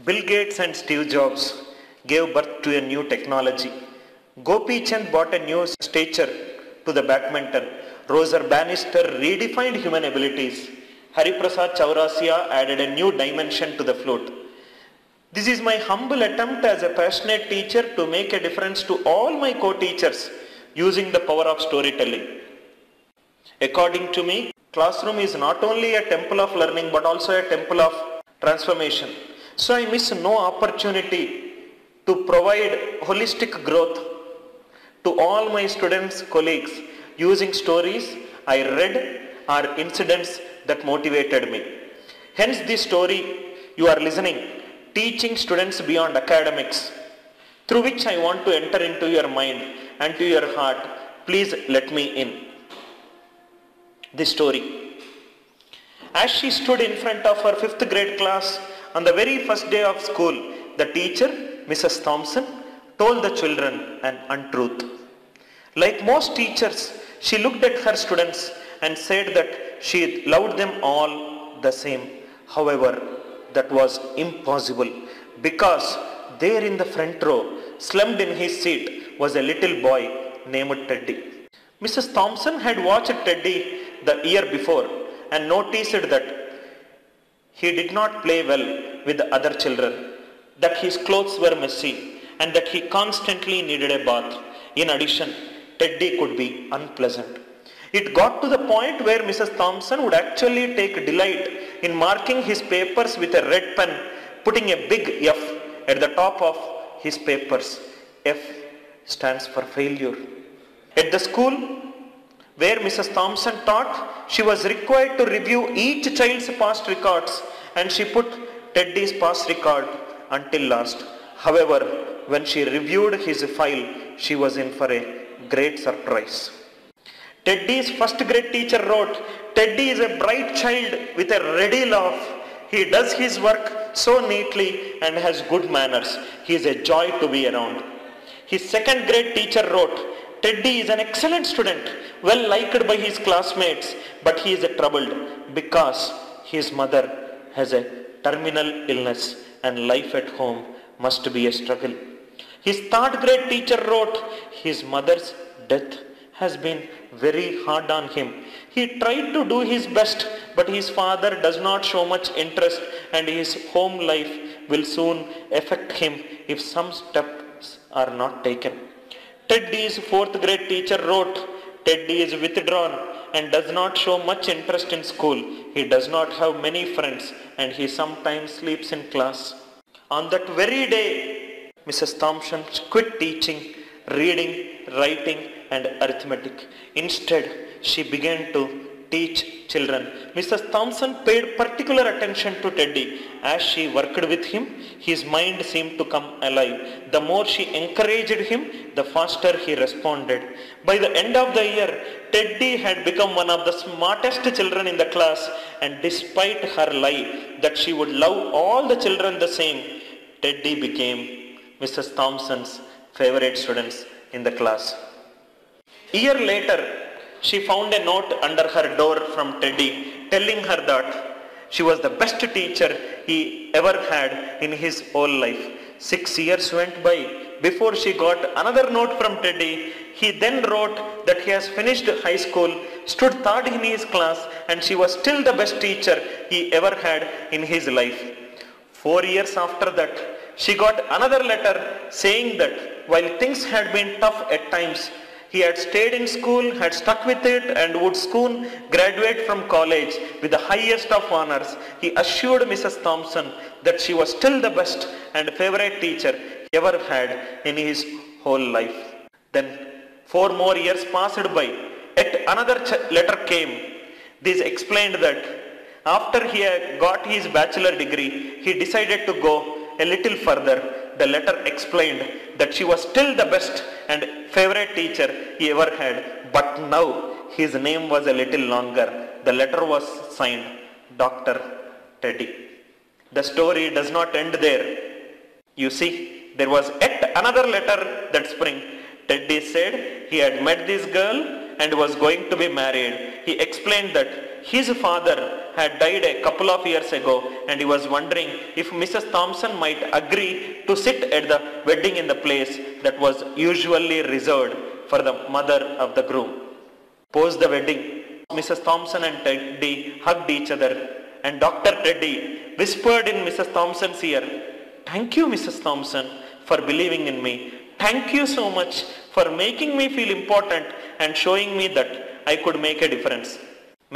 Bill Gates and Steve Jobs gave birth to a new technology. Gopi Chand brought a new stature to the badminton. Roger Bannister redefined human abilities. Hariprasad Chaurasia added a new dimension to the flute. This is my humble attempt as a passionate teacher to make a difference to all my co-teachers using the power of storytelling. According to me, classroom is not only a temple of learning but also a temple of transformation. So I miss no opportunity to provide holistic growth to all my students, colleagues, using stories I read or incidents that motivated me. Hence this story you are listening, teaching students beyond academics, through which I want to enter into your mind and to your heart. Please let me in. This story. As she stood in front of her 5th grade class on the very first day of school, the teacher, Mrs. Thompson, told the children an untruth. Like most teachers, she looked at her students and said that she loved them all the same. However, that was impossible because there in the front row, slumped in his seat, was a little boy named Teddy. Mrs. Thompson had watched Teddy the year before and noticed that he did not play well with the other children, that his clothes were messy, and that he constantly needed a bath. In addition, Teddy could be unpleasant. It got to the point where Mrs. Thompson would actually take delight in marking his papers with a red pen, putting a big F at the top of his papers. F stands for failure. At the school where Mrs. Thompson taught, she was required to review each child's past records, and she put Teddy's past record until last. However, when she reviewed his file, she was in for a great surprise. Teddy's first grade teacher wrote, "Teddy is a bright child with a ready laugh. He does his work so neatly and has good manners. He is a joy to be around." His second grade teacher wrote, "Teddy is an excellent student, well liked by his classmates, but he is troubled because his mother has a terminal illness and life at home must be a struggle." His third grade teacher wrote, "His mother's death has been very hard on him. He tried to do his best, but his father does not show much interest and his home life will soon affect him if some steps are not taken." Teddy's fourth grade teacher wrote, "Teddy is withdrawn and does not show much interest in school. He does not have many friends and he sometimes sleeps in class." On that very day, Mrs. Thompson quit teaching reading, writing and arithmetic. Instead, she began to teach children. Mrs. Thompson paid particular attention to Teddy. As she worked with him, his mind seemed to come alive. The more she encouraged him, the faster he responded. By the end of the year, Teddy had become one of the smartest children in the class, and despite her lie that she would love all the children the same, Teddy became Mrs. Thompson's favorite students in the class. A year later, she found a note under her door from Teddy telling her that she was the best teacher he ever had in his whole life. 6 years went by before she got another note from Teddy. He then wrote that he has finished high school, stood third in his class, and she was still the best teacher he ever had in his life. 4 years after that, she got another letter saying that while things had been tough at times, he had stayed in school, had stuck with it, and would soon graduate from college with the highest of honors. He assured Mrs. Thompson that she was still the best and favorite teacher he ever had in his whole life. Then 4 more years passed by. Yet another letter came. This explained that after he had got his bachelor degree, he decided to go a little further. The letter explained that she was still the best and favorite teacher he ever had, but now his name was a little longer. The letter was signed Dr. Teddy. The story does not end there. You see, there was yet another letter that spring. Teddy said he had met this girl and was going to be married. He explained that his father had died a couple of years ago and he was wondering if Mrs. Thompson might agree to sit at the wedding in the place that was usually reserved for the mother of the groom. Post the wedding, Mrs. Thompson and Teddy hugged each other and Dr. Teddy whispered in Mrs. Thompson's ear, "Thank you, Mrs. Thompson, for believing in me. Thank you so much for making me feel important and showing me that I could make a difference."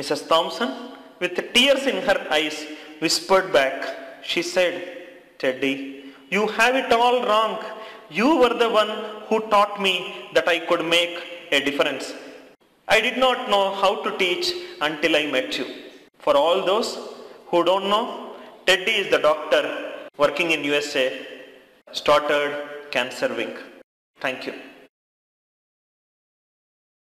Mrs. Thompson, with tears in her eyes, whispered back. She said, "Teddy, you have it all wrong. You were the one who taught me that I could make a difference. I did not know how to teach until I met you." For all those who don't know, Teddy is the doctor working in USA, started Cancer Wing. Thank you.